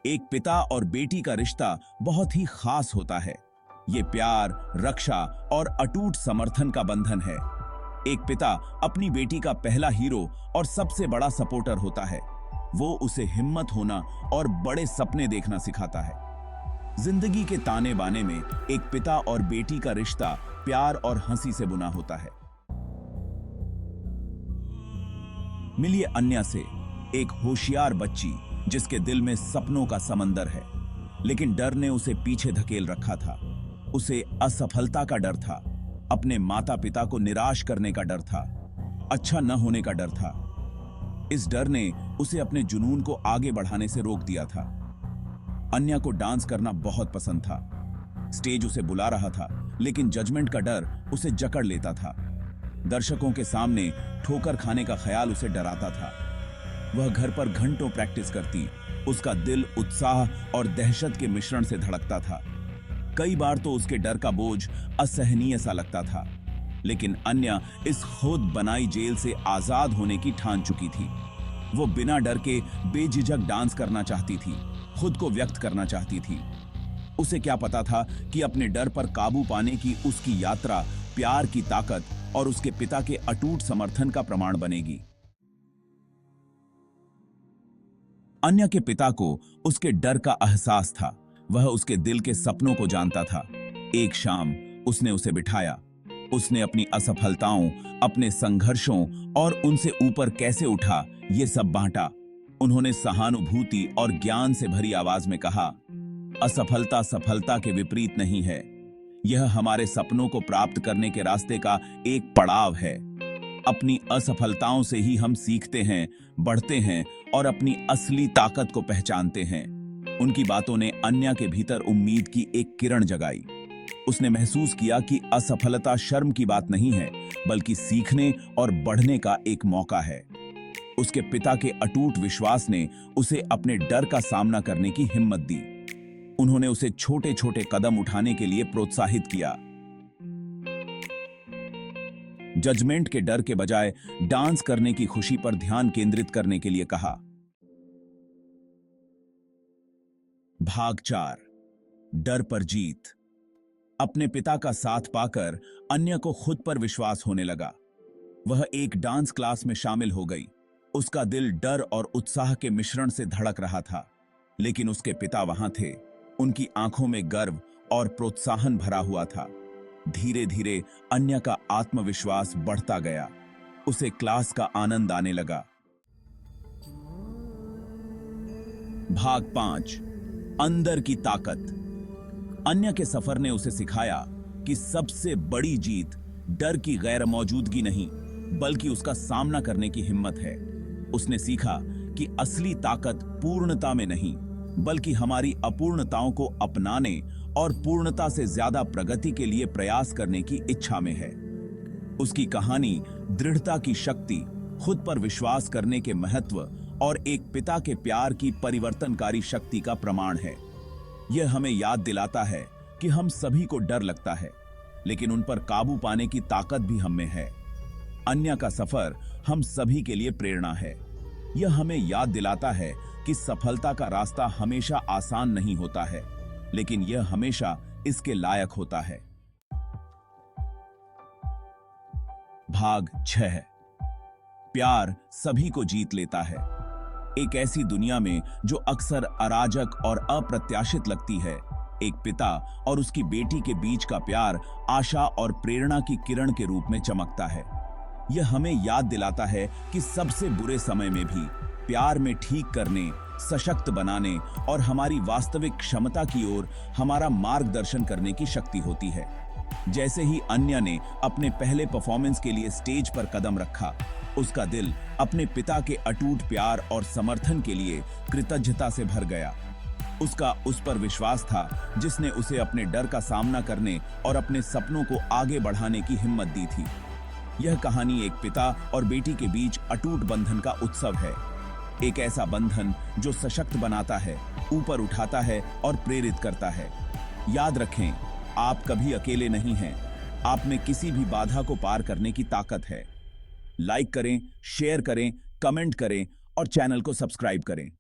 एक पिता और बेटी का रिश्ता बहुत ही खास होता है। ये प्यार, रक्षा और अटूट समर्थन का बंधन है। एक पिता अपनी बेटी का पहला हीरो और सबसे बड़ा सपोर्टर होता है। वो उसे हिम्मत होना और बड़े सपने देखना सिखाता है। जिंदगी के ताने बाने में एक पिता और बेटी का रिश्ता प्यार और हंसी से बुना होता है। मिलिए अन्या से, एक होशियार बच्ची जिसके दिल में सपनों का समंदर है, लेकिन डर ने उसे पीछे धकेल रखा था। उसे असफलता का डर था, अपने माता पिता को निराश करने का डर था, अच्छा न होने का डर था। इस डर ने उसे अपने जुनून को आगे बढ़ाने से रोक दिया था। अन्या को डांस करना बहुत पसंद था। स्टेज उसे बुला रहा था, लेकिन जजमेंट का डर उसे जकड़ लेता था। दर्शकों के सामने ठोकर खाने का ख्याल उसे डराता था। वह घर पर घंटों प्रैक्टिस करती, उसका दिल उत्साह और दहशत के मिश्रण से धड़कता था। कई बार तो उसके डर का बोझ असहनीय सा लगता था, लेकिन अन्या इस खुद बनाई जेल से आजाद होने की ठान चुकी थी। वो बिना डर के बेझिझक डांस करना चाहती थी, खुद को व्यक्त करना चाहती थी। उसे क्या पता था कि अपने डर पर काबू पाने की उसकी यात्रा प्यार की ताकत और उसके पिता के अटूट समर्थन का प्रमाण बनेगी। अन्या के पिता को उसके डर का एहसास था। वह उसके दिल के सपनों को जानता था। एक शाम उसने उसे बिठाया। उसने अपनी असफलताओं, अपने संघर्षों और उनसे ऊपर कैसे उठा, ये सब बांटा। उन्होंने सहानुभूति और ज्ञान से भरी आवाज में कहा, असफलता सफलता के विपरीत नहीं है। यह हमारे सपनों को प्राप्त करने के रास्ते का एक पड़ाव है। अपनी असफलताओं से ही हम सीखते हैं, बढ़ते हैं और अपनी असली ताकत को पहचानते हैं। उनकी बातों ने अन्या के भीतर उम्मीद की एक किरण जगाई। उसने महसूस किया कि असफलता शर्म की बात नहीं है, बल्कि सीखने और बढ़ने का एक मौका है। उसके पिता के अटूट विश्वास ने उसे अपने डर का सामना करने की हिम्मत दी। उन्होंने उसे छोटे छोटे कदम उठाने के लिए प्रोत्साहित किया। जजमेंट के डर के बजाय डांस करने की खुशी पर ध्यान केंद्रित करने के लिए कहा। भाग 4, डर पर जीत। अपने पिता का साथ पाकर अन्या को खुद पर विश्वास होने लगा। वह एक डांस क्लास में शामिल हो गई। उसका दिल डर और उत्साह के मिश्रण से धड़क रहा था, लेकिन उसके पिता वहां थे। उनकी आंखों में गर्व और प्रोत्साहन भरा हुआ था। धीरे धीरे अन्या का आत्मविश्वास बढ़ता गया। उसे क्लास का आनंद आने लगा। भाग 5, अंदर की ताकत। अन्या के सफर ने उसे सिखाया कि सबसे बड़ी जीत डर की गैर मौजूदगी नहीं, बल्कि उसका सामना करने की हिम्मत है। उसने सीखा कि असली ताकत पूर्णता में नहीं, बल्कि हमारी अपूर्णताओं को अपनाने और पूर्णता से ज्यादा प्रगति के लिए प्रयास करने की इच्छा में है। उसकी कहानी दृढ़ता की शक्ति, खुद पर विश्वास करने के महत्व और एक पिता के प्यार की परिवर्तनकारी शक्ति का प्रमाण है। यह हमें याद दिलाता है कि हम सभी को डर लगता है, लेकिन उन पर काबू पाने की ताकत भी हम में है। अन्या का सफर हम सभी के लिए प्रेरणा है। यह हमें याद दिलाता है कि सफलता का रास्ता हमेशा आसान नहीं होता है, लेकिन यह हमेशा इसके लायक होता है। भाग 6, प्यार सभी को जीत लेता है। एक ऐसी दुनिया में जो अक्सर अराजक और अप्रत्याशित लगती है, एक पिता और उसकी बेटी के बीच का प्यार आशा और प्रेरणा की किरण के रूप में चमकता है। यह हमें याद दिलाता है कि सबसे बुरे समय में भी प्यार में ठीक करने, सशक्त बनाने और हमारी वास्तविक क्षमता की ओर हमारा मार्गदर्शन करने की शक्ति होती है। जैसे ही अन्या ने अपने पहले परफॉर्मेंस के लिए स्टेज पर कदम रखा, उसका दिल अपने पिता के अटूट प्यार और समर्थन के लिए कृतज्ञता से भर गया। उसका उस पर विश्वास था जिसने उसे अपने डर का सामना करने और अपने सपनों को आगे बढ़ाने की हिम्मत दी थी। यह कहानी एक पिता और बेटी के बीच अटूट बंधन का उत्सव है। एक ऐसा बंधन जो सशक्त बनाता है, ऊपर उठाता है और प्रेरित करता है। याद रखें, आप कभी अकेले नहीं हैं। आप में किसी भी बाधा को पार करने की ताकत है। लाइक करें, शेयर करें, कमेंट करें और चैनल को सब्सक्राइब करें।